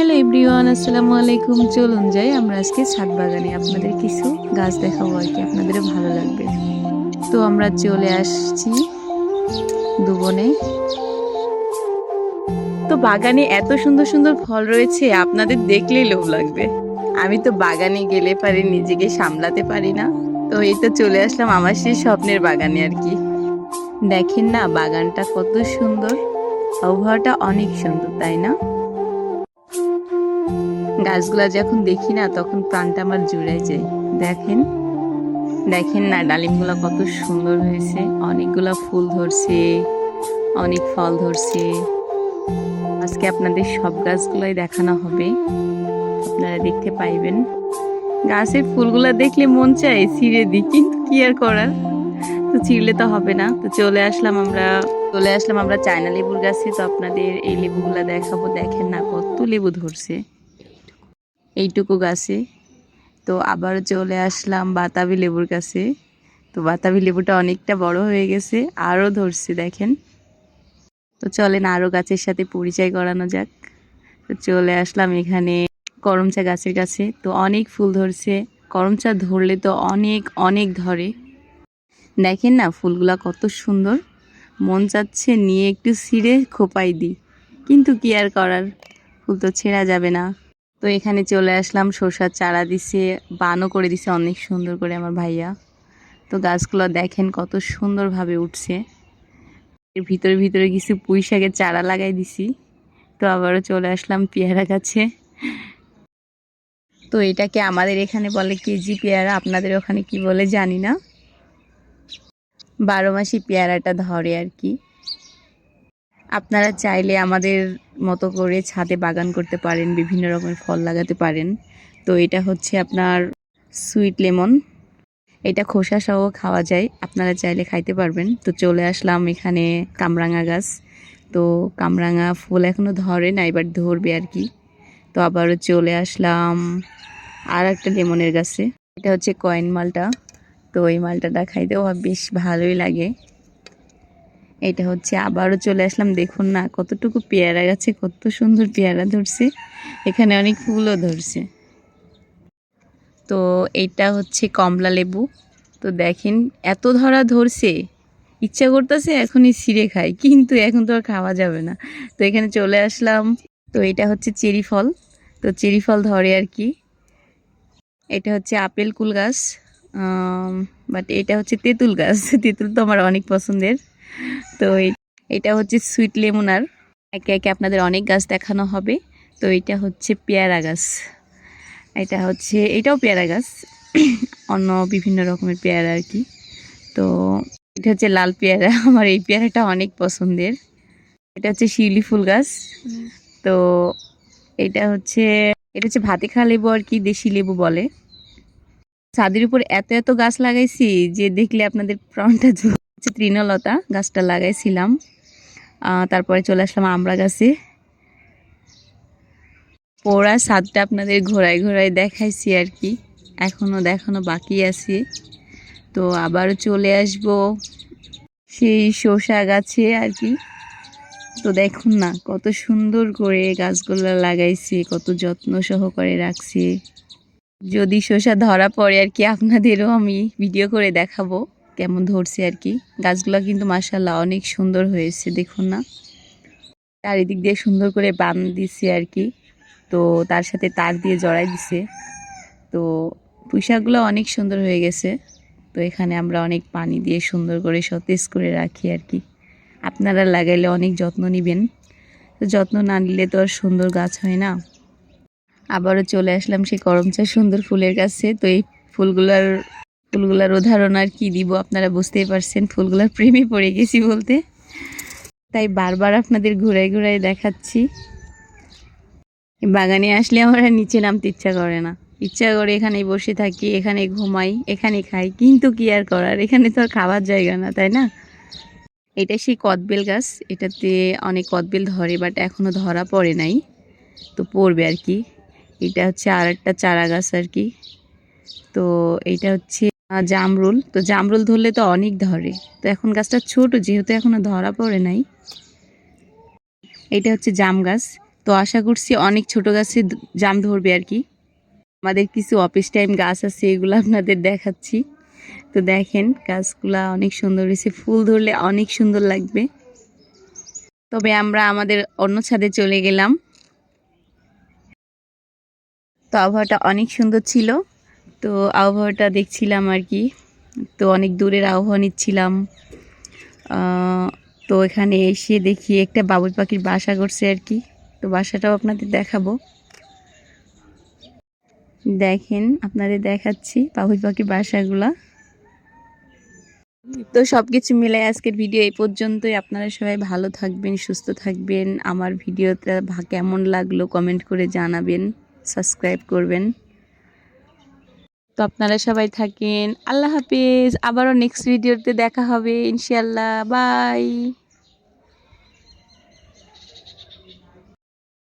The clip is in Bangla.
হ্যালো এভরিওয়ান, আসসালামু আলাইকুম। চলুন যাই আমরা আজকে ছাদ বাগানে আপনাদের কিছু গাছ দেখাবো আর কি, আপনাদেরও ভালো লাগবে। তো আমরা চলে আসছি দুবনে। তো বাগানে এত সুন্দর সুন্দর ফল রয়েছে, আপনাদের দেখলেই লোভ লাগবে। আমি তো বাগানে গেলে পারি নিজেকে সামলাতে পারি না। তো এই তো চলে আসলাম আমার সেই স্বপ্নের বাগানে আর কি। দেখেন না বাগানটা কত সুন্দর, আবহাওয়াটা অনেক সুন্দর, তাই না? গাছগুলা যখন দেখি না তখন প্রাণটা আমার জুড়ে যায়। দেখেন দেখেন না ডালিমগুলা কত সুন্দর হয়েছে, অনেকগুলা ফুল ধরছে, অনেক ফল ধরছে। আজকে আপনাদের সব গাছগুলাই দেখানো হবে, আপনারা দেখতে পাইবেন। গাছের ফুলগুলা দেখলে মন চায় ছিঁড়ে দিই, কিন্তু কি আর করার, তো ছিঁড়লে তো হবে না। তো চলে আসলাম আমরা চায়না লেবুর গাছে। তো আপনাদের এই লেবুগুলা দেখাবো। দেখেন না কত লেবু ধরছে এইটুকু গাছে। তো আবার চলে আসলাম বাতাবি লেবুর কাছে। তো বাতাবি লেবুটা অনেকটা বড় হয়ে গেছে, আরও ধরছে দেখেন। তো চলেন আরও গাছের সাথে পরিচয় করানো যাক। তো চলে আসলাম এখানে করমচা গাছের কাছে। তো অনেক ফুল ধরছে, করমচা ধরলে তো অনেক অনেক ধরে। দেখেন না ফুলগুলা কত সুন্দর, মন চাচ্ছে নিয়ে একটু ছিঁড়ে খোপাই দিই, কিন্তু কি আর করার, ফুল তো ছেঁড়া যাবে না। তো এখানে চলে আসলাম, শসার চারা দিছে, বানও করে দিছে অনেক সুন্দর করে আমার ভাইয়া। তো গাছগুলো দেখেন কত সুন্দরভাবে উঠছে। এর ভিতরে ভিতরে কিছু পুঁই শাকের চারা লাগাই দিছি। তো আবারও চলে আসলাম পেয়ারা গাছে। তো এটাকে আমাদের এখানে বলে কেজি পেয়ারা, আপনাদের ওখানে কি বলে জানি না। 12 মাসই পেয়ারাটা ধরে আর কি। আপনারা চাইলে আমাদের মতো করে ছাদে বাগান করতে পারেন, বিভিন্ন রকমের ফল লাগাতে পারেন। তো এটা হচ্ছে আপনার সুইট লেমন, এটা খোসা সহ খাওয়া যায়, আপনারা চাইলে খাইতে পারবেন। তো চলে আসলাম এখানে কামরাঙা গাছ। তো কামরাঙা ফুল এখনও ধরে না, এবার ধরবে আর কি। তো আবারও চলে আসলাম আর একটা লেমনের গাছে। এটা হচ্ছে কয়েন মালটা। তো এই মালটাটা খাইতেও বেশ ভালোই লাগে। এটা হচ্ছে আবারও চলে আসলাম, দেখুন না কতটুকু পেয়ারা গাছে কত সুন্দর পেয়ারা ধরছে, এখানে অনেক ফুলও ধরছে। তো এটা হচ্ছে কমলা লেবু। তো দেখেন এত ধরা ধরছে, ইচ্ছা করতেছে এখনই ছিঁড়ে খাই, কিন্তু এখন তো আর খাওয়া যাবে না। তো এখানে চলে আসলাম। তো এটা হচ্ছে চেরি ফল। তো চেরি ফল ধরে আর কি। এটা হচ্ছে আপেল কুল গাছ, বাট এটা হচ্ছে তেঁতুল গাছ। তেঁতুল তো আমার অনেক পছন্দের। তো এটা হচ্ছে সুইট লেমনার। একে একে আপনাদের অনেক গাছ দেখানো হবে। তো এটা হচ্ছে পেয়ারা গাছ, এটাও পেয়ারা গাছ, অন্য বিভিন্ন রকমের পেয়ারা আর কি। তো এটা হচ্ছে লাল পেয়ারা, আমার এই পেয়ারাটা অনেক পছন্দের। এটা হচ্ছে শিউলি ফুল গাছ। তো এটা হচ্ছে ভাতে খাওয়া লেবু আর কি, দেশি লেবু বলে। ছাদের উপর এত এত গাছ লাগাইছি যে দেখলে আপনাদের প্রাণটা হচ্ছে তৃণলতা গাছটা লাগাইছিলাম। তারপরে চলে আসলাম আমড়া গাছে। পোড়া ছাদটা আপনাদের ঘোরায় ঘোরায় দেখাইছি আর কি, এখনও দেখানো বাকি আছে। তো আবারও চলে আসব সেই শসা গাছে আর কি। তো দেখুন না কত সুন্দর করে গাছগুলো লাগাইছে, কত যত্ন সহকারে রাখছে। যদি শসা ধরা পড়ে আর কি, আপনাদেরও আমি ভিডিও করে দেখাবো কেমন ধরছে আর কি। গাছগুলো কিন্তু মাশাআল্লাহ অনেক সুন্দর হয়েছে, দেখুন না চারিদিক দিয়ে সুন্দর করে বাঁধ দিচ্ছে আর কি। তো তার সাথে তার দিয়ে জড়াই দিছে। তো পুঁইশাকগুলো অনেক সুন্দর হয়ে গেছে। তো এখানে আমরা অনেক পানি দিয়ে সুন্দর করে সতেজ করে রাখি আর কি। আপনারা লাগাইলে অনেক যত্ন নেবেন, তো যত্ন না নিলে তো আর সুন্দর গাছ হয় না। আবারও চলে আসলাম সেই করমচা সুন্দর ফুলের কাছে। তো এই ফুলগুলার উদাহরণ আর কি দিব, আপনারা বুঝতেই পারছেন, ফুলগুলার প্রেমে পড়ে গেছি বলতে, তাই বারবার আপনাদের ঘুরাই ঘুরাই দেখাচ্ছি। বাগানে আসলে আমার আর নিচে নামতে ইচ্ছা করে না, ইচ্ছা করে এখানেই বসে থাকি, এখানে ঘুমাই, এখানে খাই, কিন্তু কি আর করার, এখানে তো আর খাওয়ার জায়গা না, তাই না? এটা সেই কদবেল গাছ, এটাতে অনেক কদবেল ধরে, বাট এখনো ধরা পড়ে নাই, তো পড়বে আর কি। এটা হচ্ছে আর একটা চারা গাছ আর কি। তো এইটা হচ্ছে জামরুল। তো জামরুল ধরলে তো অনেক ধরে, তো এখন গাছটা ছোট যেহেতু এখনো ধরা পড়ে নাই। এটা হচ্ছে জাম গাছ। তো আশা করছি অনেক ছোট গাছে জাম ধরবে আর কি। আমাদের কিছু অফিস টাইম গাছ আছে, এগুলো আপনাদের দেখাচ্ছি। তো দেখেন গাছগুলা অনেক সুন্দর হয়েছে, ফুল ধরলে অনেক সুন্দর লাগবে। তবে আমরা আমাদের অন্য ছাদে চলে গেলাম। তো আবহাওয়াটা অনেক সুন্দর ছিল, তো আবহাওয়াটা দেখছিলাম আর কি। তো অনেক দূরের আবহাওয়া নিচ্ছিলাম। তো এখানে এসে দেখি একটা বাবুই পাখির বাসা করছে আর কি। তো বাসাটাও আপনাদের দেখাবো। দেখেন আপনাদের দেখাচ্ছি বাবুই পাখির বাসাগুলা। তো সবকিছু মিলে আজকের ভিডিও এই পর্যন্তই। আপনারা সবাই ভালো থাকবেন, সুস্থ থাকবেন। আমার ভিডিওটা কেমন লাগলো কমেন্ট করে জানাবেন, সাবস্ক্রাইব করবেন। তো আপনারা সবাই থাকেন, আল্লাহ হাফেজ। আবারও নেক্সট ভিডিওতে দেখা হবে ইনশাআল্লাহ। বাই।